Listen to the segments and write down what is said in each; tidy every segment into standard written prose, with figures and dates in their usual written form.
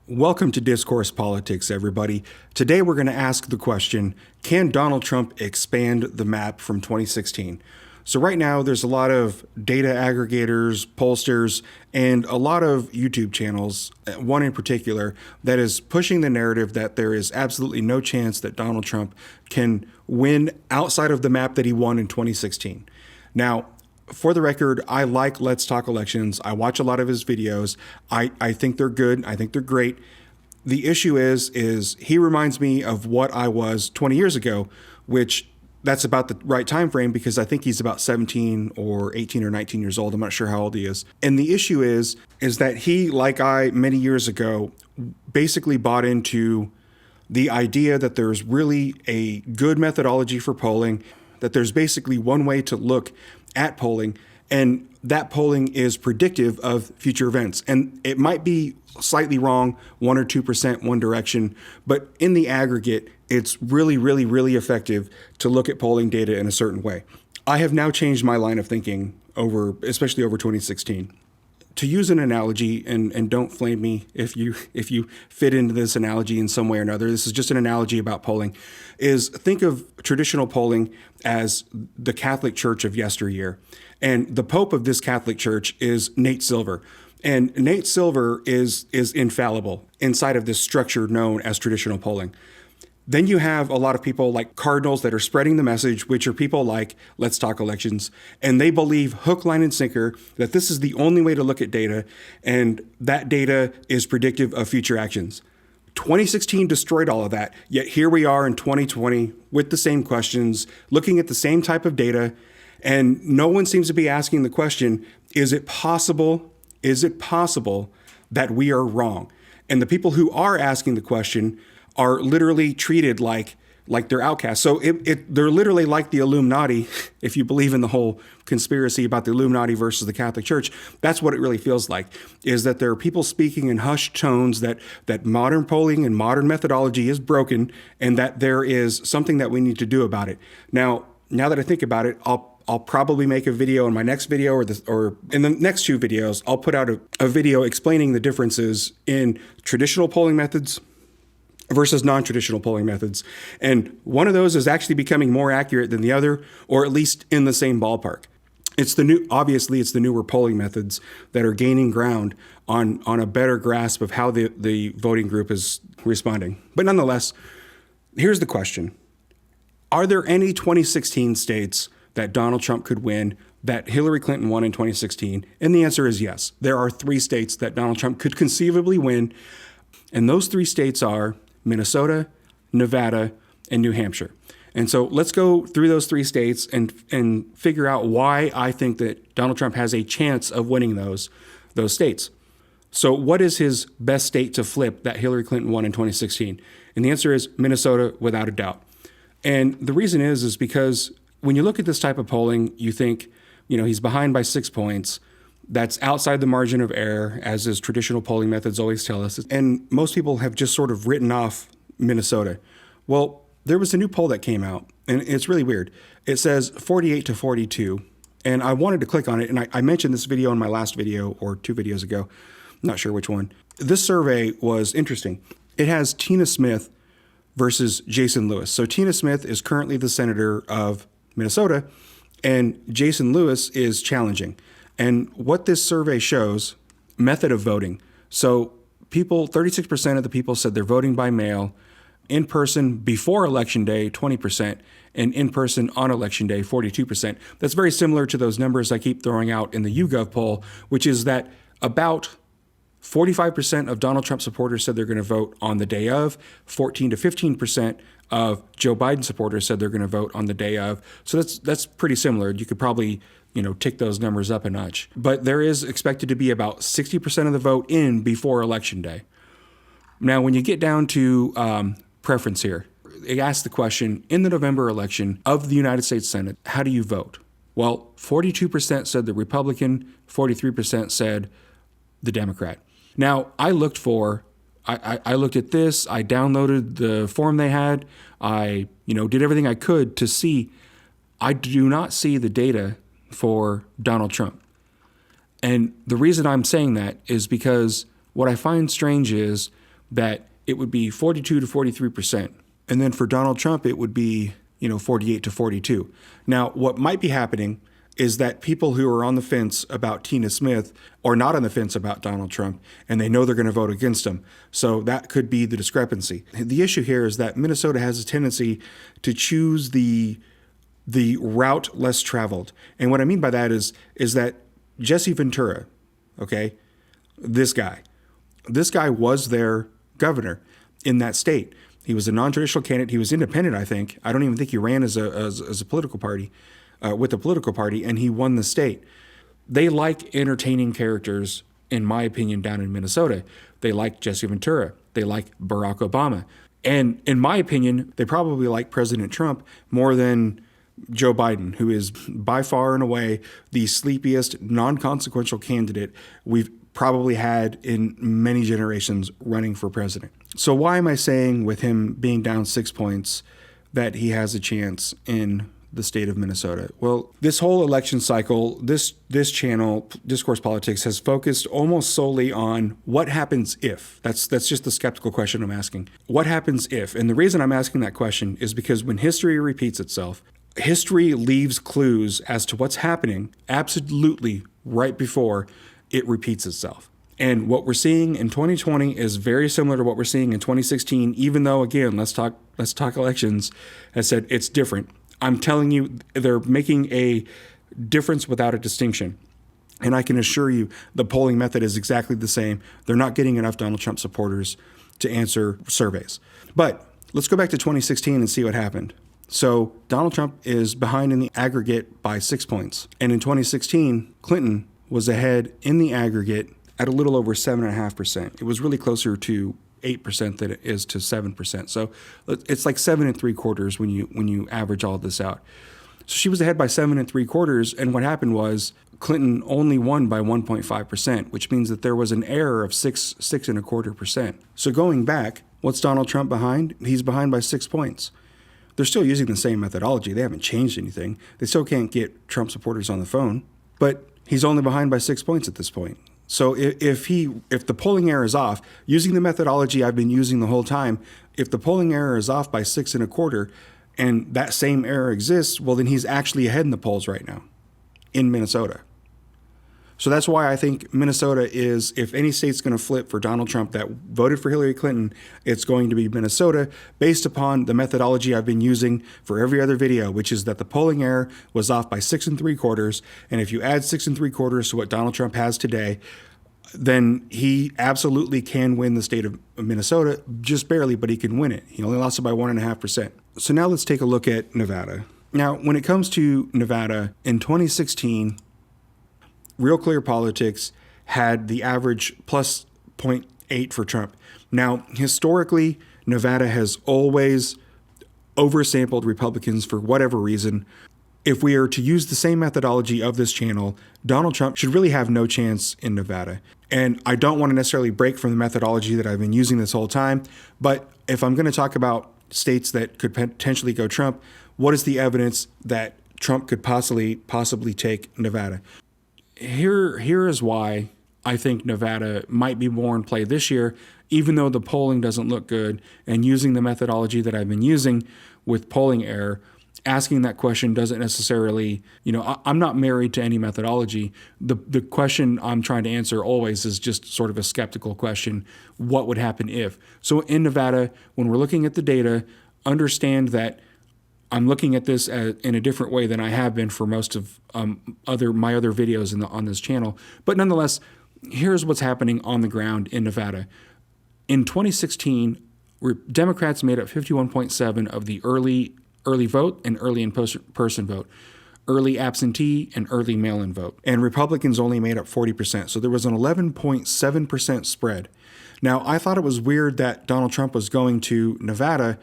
Welcome to Discourse Politics, everybody. Today we're going to ask the question, can Donald Trump expand the map from 2016? So right now there's a lot of data aggregators, pollsters, and a lot of YouTube channels, one in particular, that is pushing the narrative that there is absolutely no chance that Donald Trump can win outside of the map that he won in 2016. Now, for the record, I like Let's Talk Elections. I watch a lot of his videos. I think they're good. I think they're great. The issue is he reminds me of what I was 20 years ago, which that's about the right time frame because I think he's about 17 or 18 or 19 years old. I'm not sure how old he is. And the issue is that he, like I, many years ago, basically bought into the idea that there's really a good methodology for polling, that there's basically one way to look at polling, and that polling is predictive of future events. And it might be slightly wrong, 1 or 2% one direction, but in the aggregate, it's really, really, really effective to look at polling data in a certain way. I have now changed my line of thinking especially over 2016. To use an analogy, and don't flame me if you fit into this analogy in some way or another, this is just an analogy about polling, is think of traditional polling as the Catholic Church of yesteryear. And the Pope of this Catholic Church is Nate Silver. And Nate Silver is infallible inside of this structure known as traditional polling. Then you have a lot of people like cardinals that are spreading the message, which are people like Let's Talk Elections, and they believe hook, line, and sinker that this is the only way to look at data, and that data is predictive of future actions. 2016 destroyed all of that, yet here we are in 2020 with the same questions, looking at the same type of data, and no one seems to be asking the question, is it possible that we are wrong? And the people who are asking the question are literally treated like they're outcasts. So they're literally like the Illuminati, if you believe in the whole conspiracy about the Illuminati versus the Catholic Church. That's what it really feels like, is that there are people speaking in hushed tones that modern polling and modern methodology is broken and that there is something that we need to do about it. Now that I think about it, I'll probably make a video in my next video or in the next two videos, I'll put out a video explaining the differences in traditional polling methods versus non-traditional polling methods. And one of those is actually becoming more accurate than the other, or at least in the same ballpark. It's the newer polling methods that are gaining ground on a better grasp of how the voting group is responding. But nonetheless, here's the question. Are there any 2016 states that Donald Trump could win that Hillary Clinton won in 2016? And the answer is yes. There are 3 states that Donald Trump could conceivably win, and those 3 states are Minnesota, Nevada, and New Hampshire. And so let's go through those 3 states and figure out why I think that Donald Trump has a chance of winning those states. So what is his best state to flip that Hillary Clinton won in 2016? And the answer is Minnesota, without a doubt. And the reason is because when you look at this type of polling, you think, he's behind by 6 points. That's outside the margin of error, as his traditional polling methods always tell us. And most people have just sort of written off Minnesota. Well, there was a new poll that came out, and it's really weird. It says 48 to 42, and I wanted to click on it, and I mentioned this video in my last video or 2 videos ago. I'm not sure which one. This survey was interesting. It has Tina Smith versus Jason Lewis. So Tina Smith is currently the senator of Minnesota, and Jason Lewis is challenging. And what this survey shows, method of voting. So 36% of the people said they're voting by mail, in person before Election Day, 20%, and in person on Election Day, 42%. That's very similar to those numbers I keep throwing out in the YouGov poll, which is that about 45% of Donald Trump supporters said they're going to vote on the day of, 14 to 15% of Joe Biden supporters said they're going to vote on the day of. So that's pretty similar. You could probably tick those numbers up a notch. But there is expected to be about 60% of the vote in before Election Day. Now, when you get down to preference here, it asks the question, in the November election of the United States Senate, how do you vote? Well, 42% said the Republican, 43% said the Democrat. Now, I looked at this, I downloaded the form they had, I did everything I could to see. I do not see the data for Donald Trump. And the reason I'm saying that is because what I find strange is that it would be 42 to 43%. And then for Donald Trump, it would be, 48 to 42. Now, what might be happening is that people who are on the fence about Tina Smith are not on the fence about Donald Trump, and they know they're going to vote against him. So that could be the discrepancy. The issue here is that Minnesota has a tendency to choose the route less traveled. And what I mean by that is that Jesse Ventura, okay, this guy was their governor in that state. He was a non-traditional candidate. He was independent, I think. I don't even think he ran as a political party, with a political party, and he won the state. They like entertaining characters, in my opinion, down in Minnesota. They like Jesse Ventura. They like Barack Obama. And in my opinion, they probably like President Trump more than Joe Biden, who is by far and away the sleepiest, non-consequential candidate we've probably had in many generations running for president. So why am I saying with him being down 6 points that he has a chance in the state of Minnesota? Well, this whole election cycle, this channel, Discourse Politics, has focused almost solely on what happens if. That's just the skeptical question I'm asking. What happens if? And the reason I'm asking that question is because when history repeats itself, history leaves clues as to what's happening absolutely right before it repeats itself. And what we're seeing in 2020 is very similar to what we're seeing in 2016, even though, again, let's talk elections, has said it's different. I'm telling you, they're making a difference without a distinction. And I can assure you the polling method is exactly the same. They're not getting enough Donald Trump supporters to answer surveys. But let's go back to 2016 and see what happened. So Donald Trump is behind in the aggregate by 6 points. And in 2016, Clinton was ahead in the aggregate at a little over 7.5%. It was really closer to 8% than it is to 7%. So it's like 7 3/4 when you average all this out. So she was ahead by 7 3/4, and what happened was Clinton only won by 1.5%, which means that there was an error of 6.25%. So going back, what's Donald Trump behind? He's behind by 6 points. They're still using the same methodology. They haven't changed anything. They still can't get Trump supporters on the phone, but he's only behind by 6 points at this point. So if the polling error is off, using the methodology I've been using the whole time, if the polling error is off by 6.25 and that same error exists, well, then he's actually ahead in the polls right now in Minnesota. So that's why I think Minnesota is, if any state's going to flip for Donald Trump that voted for Hillary Clinton, it's going to be Minnesota, based upon the methodology I've been using for every other video, which is that the polling error was off by 6 3/4. And if you add 6 3/4 to what Donald Trump has today, then he absolutely can win the state of Minnesota, just barely, but he can win it. He only lost it by 1.5%. So now let's take a look at Nevada. Now, when it comes to Nevada, in 2016, Real Clear Politics had the average plus 0.8 for Trump. Now, historically, Nevada has always oversampled Republicans for whatever reason. If we are to use the same methodology of this channel, Donald Trump should really have no chance in Nevada. And I don't want to necessarily break from the methodology that I've been using this whole time, but if I'm going to talk about states that could potentially go Trump, what is the evidence that Trump could possibly take Nevada? Here is why I think Nevada might be more in play this year, even though the polling doesn't look good, and using the methodology that I've been using with polling error, asking that question doesn't necessarily, I'm not married to any methodology. The question I'm trying to answer always is just sort of a skeptical question. What would happen if? So in Nevada, when we're looking at the data, understand that I'm looking at this in a different way than I have been for most of my other videos on this channel. But nonetheless, here's what's happening on the ground in Nevada. In 2016, Democrats made up 51.7% of the early vote and early in-person vote, early absentee and early mail-in vote. And Republicans only made up 40%. So there was an 11.7% spread. Now, I thought it was weird that Donald Trump was going to Nevada,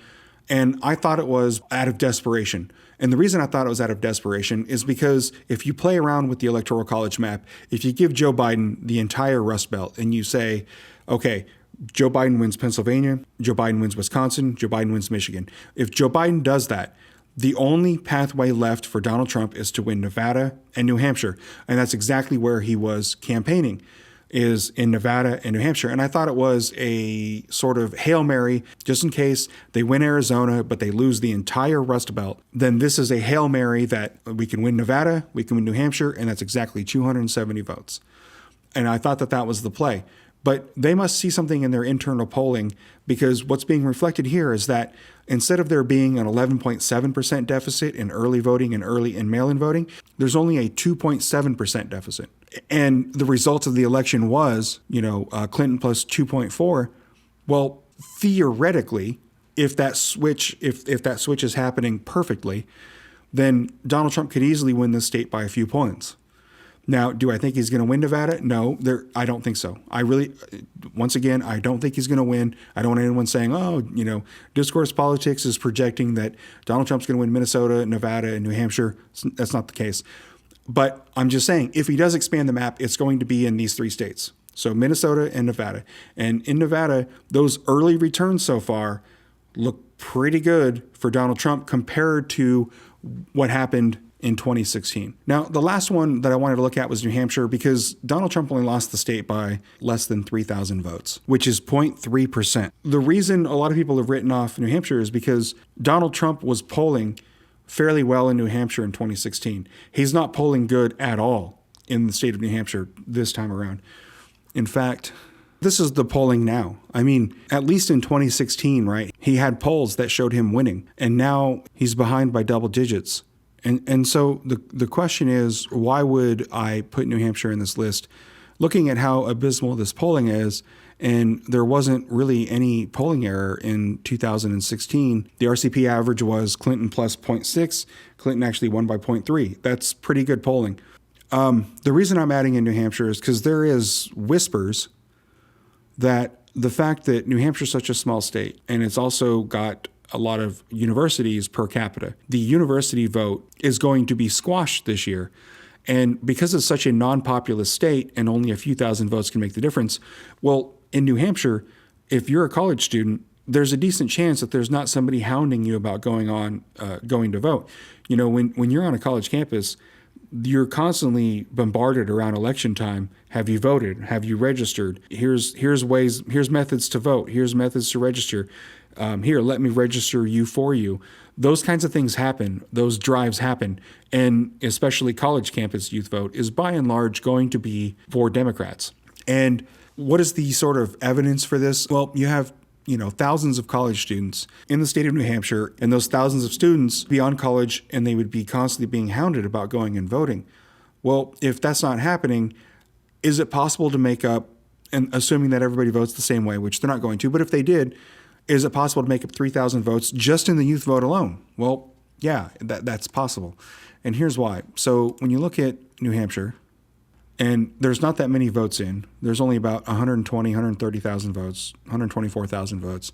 and I thought it was out of desperation. And the reason I thought it was out of desperation is because if you play around with the Electoral College map, if you give Joe Biden the entire Rust Belt and you say, okay, Joe Biden wins Pennsylvania, Joe Biden wins Wisconsin, Joe Biden wins Michigan. If Joe Biden does that, the only pathway left for Donald Trump is to win Nevada and New Hampshire. And that's exactly where he was campaigning. is in Nevada and New Hampshire. And I thought it was a sort of Hail Mary, just in case they win Arizona, but they lose the entire Rust Belt. Then this is a Hail Mary that we can win Nevada, we can win New Hampshire, and that's exactly 270 votes. And I thought that that was the play. But they must see something in their internal polling, because what's being reflected here is that instead of there being an 11.7% deficit in early voting and early and mail-in voting, there's only a 2.7% deficit. And the result of the election was, Clinton plus 2.4. Well, theoretically, if that switch is happening perfectly, then Donald Trump could easily win this state by a few points. Now, do I think he's going to win Nevada? No, I don't think so. Once again, I don't think he's going to win. I don't want anyone saying, Discourse Politics is projecting that Donald Trump's going to win Minnesota, Nevada, and New Hampshire. That's not the case. But I'm just saying, if he does expand the map, it's going to be in these three states. So Minnesota and Nevada. And in Nevada, those early returns so far look pretty good for Donald Trump compared to what happened in 2016. Now, the last one that I wanted to look at was New Hampshire, because Donald Trump only lost the state by less than 3,000 votes, which is 0.3%. The reason a lot of people have written off New Hampshire is because Donald Trump was polling fairly well in New Hampshire in 2016. He's not polling good at all in the state of New Hampshire this time around. In fact, this is the polling now. I mean, at least in 2016, right? He had polls that showed him winning, and now he's behind by double digits. And so the question is, why would I put New Hampshire in this list? Looking at how abysmal this polling is, and there wasn't really any polling error in 2016. The RCP average was Clinton plus 0.6. Clinton actually won by 0.3. That's pretty good polling. The reason I'm adding in New Hampshire is because there is whispers that the fact that New Hampshire is such a small state, and it's also got a lot of universities per capita, the university vote is going to be squashed this year. And because it's such a non-populous state and only a few thousand votes can make the difference, well, in New Hampshire, if you're a college student, there's a decent chance that there's not somebody hounding you about going to vote. When you're on a college campus, you're constantly bombarded around election time. Have you voted? Have you registered? Here's methods to vote. Here's methods to register. Here, let me register you for you. Those kinds of things happen. Those drives happen. And especially college campus youth vote is by and large going to be for Democrats. And what is the sort of evidence for this? Well, you have thousands of college students in the state of New Hampshire, and those thousands of students be on college and they would be constantly being hounded about going and voting. Well, if that's not happening, is it possible to make up, and assuming that everybody votes the same way, which they're not going to, but if they did, is it possible to make up 3,000 votes just in the youth vote alone? Well, yeah, that's possible. And here's why. So when you look at New Hampshire, and there's not that many votes in. There's only about 130,000 votes, 124,000 votes.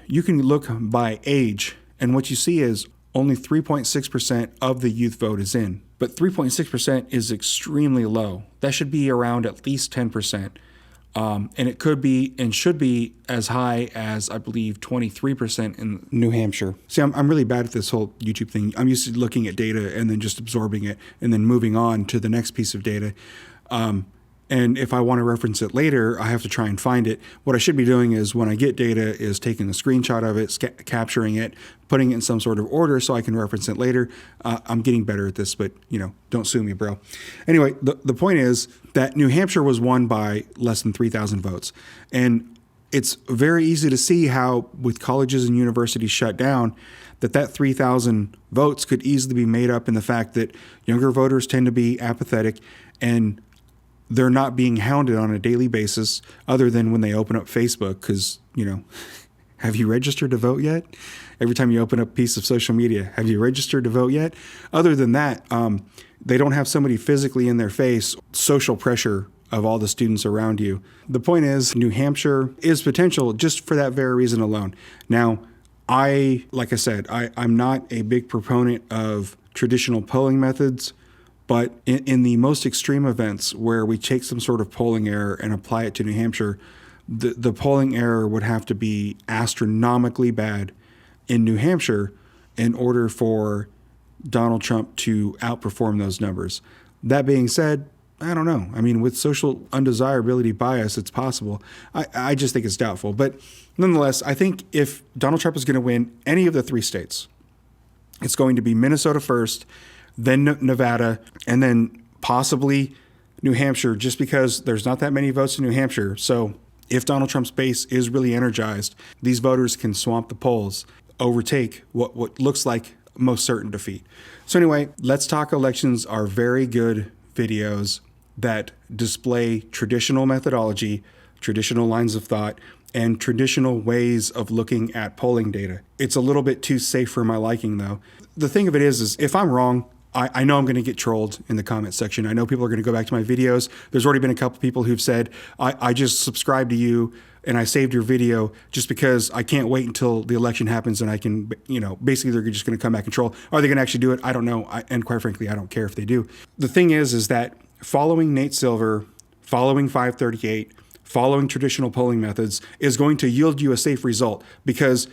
You can look by age, and what you see is only 3.6% of the youth vote is in. But 3.6% is extremely low. That should be around at least 10%. And it could be and should be as high as, I believe, 23% in New Hampshire. See, I'm really bad at this whole YouTube thing. I'm used to looking at data and then just absorbing it and then moving on to the next piece of data. And if I want to reference it later, I have to try and find it. What I should be doing is when I get data is taking a screenshot of it, capturing it, putting it in some sort of order so I can reference it later. I'm getting better at this, but don't sue me, bro. Anyway, the point is that New Hampshire was won by less than 3,000 votes. And it's very easy to see how with colleges and universities shut down, that 3,000 votes could easily be made up in the fact that younger voters tend to be apathetic and they're not being hounded on a daily basis other than when they open up Facebook because, have you registered to vote yet? Every time you open up a piece of social media, have you registered to vote yet? Other than that, they don't have somebody physically in their face, social pressure of all the students around you. The point is, New Hampshire is potential just for that very reason alone. Now, like I said, I'm not a big proponent of traditional polling methods. But in the most extreme events where we take some sort of polling error and apply it to New Hampshire, the polling error would have to be astronomically bad in New Hampshire in order for Donald Trump to outperform those numbers. That being said, I don't know. I mean, with social undesirability bias, it's possible. I just think it's doubtful. But nonetheless, I think if Donald Trump is going to win any of the 3 states, it's going to be Minnesota first, then Nevada, and then possibly New Hampshire, just because there's not that many votes in New Hampshire. So if Donald Trump's base is really energized, these voters can swamp the polls, overtake what looks like most certain defeat. So anyway, Let's Talk Elections are very good videos that display traditional methodology, traditional lines of thought, and traditional ways of looking at polling data. It's a little bit too safe for my liking, though. The thing of it is if I'm wrong, I know I'm going to get trolled in the comment section. I know people are going to go back to my videos. There's already been a couple people who've said, I just subscribed to you and I saved your video just because I can't wait until the election happens and I can, basically they're just going to come back and troll. Are they going to actually do it? I don't know. And quite frankly, I don't care if they do. The thing is that following Nate Silver, following 538, following traditional polling methods is going to yield you a safe result, because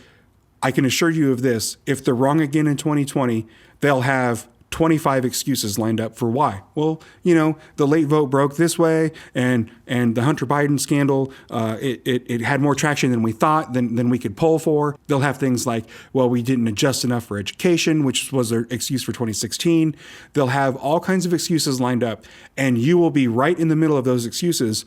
I can assure you of this: if they're wrong again in 2020, they'll have 25 excuses lined up for why. Well, the late vote broke this way, and the Hunter Biden scandal, it had more traction than we thought, than we could poll for. They'll have things like, well, we didn't adjust enough for education, which was their excuse for 2016. They'll have all kinds of excuses lined up, and you will be right in the middle of those excuses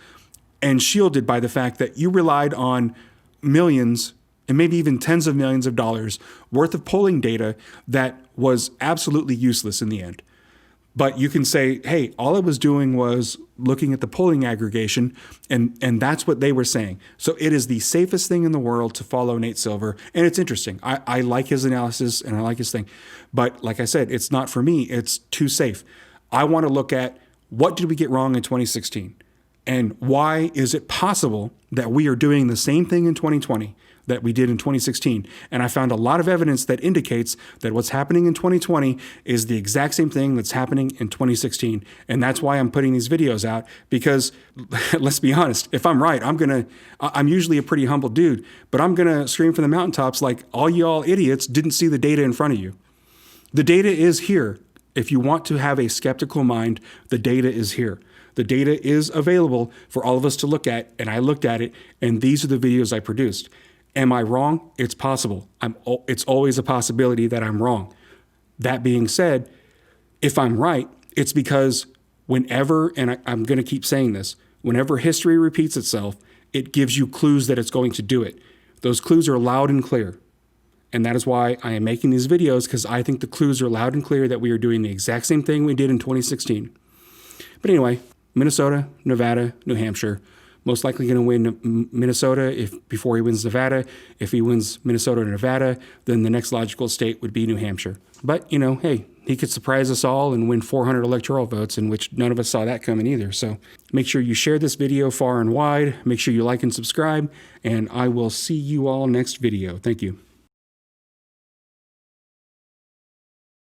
and shielded by the fact that you relied on millions and maybe even tens of millions of dollars worth of polling data that was absolutely useless in the end. But you can say, hey, all I was doing was looking at the polling aggregation, and that's what they were saying. So it is the safest thing in the world to follow Nate Silver. And it's interesting. I like his analysis and I like his thing. But like I said, it's not for me. It's too safe. I want to look at, what did we get wrong in 2016? And why is it possible that we are doing the same thing in 2020 that we did in 2016? And I found a lot of evidence that indicates that what's happening in 2020 is the exact same thing that's happening in 2016. And that's why I'm putting these videos out, because let's be honest, if I'm right, I'm usually a pretty humble dude, but I'm going to scream from the mountaintops like, all y'all idiots didn't see the data in front of you. The data is here. If you want to have a skeptical mind, the data is here. The data is available for all of us to look at, and I looked at it, and these are the videos I produced. Am I wrong? It's possible. It's always a possibility that I'm wrong. That being said, if I'm right, it's because whenever, and I'm going to keep saying this, whenever history repeats itself, it gives you clues that it's going to do it. Those clues are loud and clear. And that is why I am making these videos, because I think the clues are loud and clear that we are doing the exact same thing we did in 2016. But anyway, Minnesota, Nevada, New Hampshire. Most likely going to win Minnesota before he wins Nevada. If he wins Minnesota or Nevada, then the next logical state would be New Hampshire. But, hey, he could surprise us all and win 400 electoral votes, in which none of us saw that coming either. So make sure you share this video far and wide. Make sure you like and subscribe, and I will see you all next video. Thank you.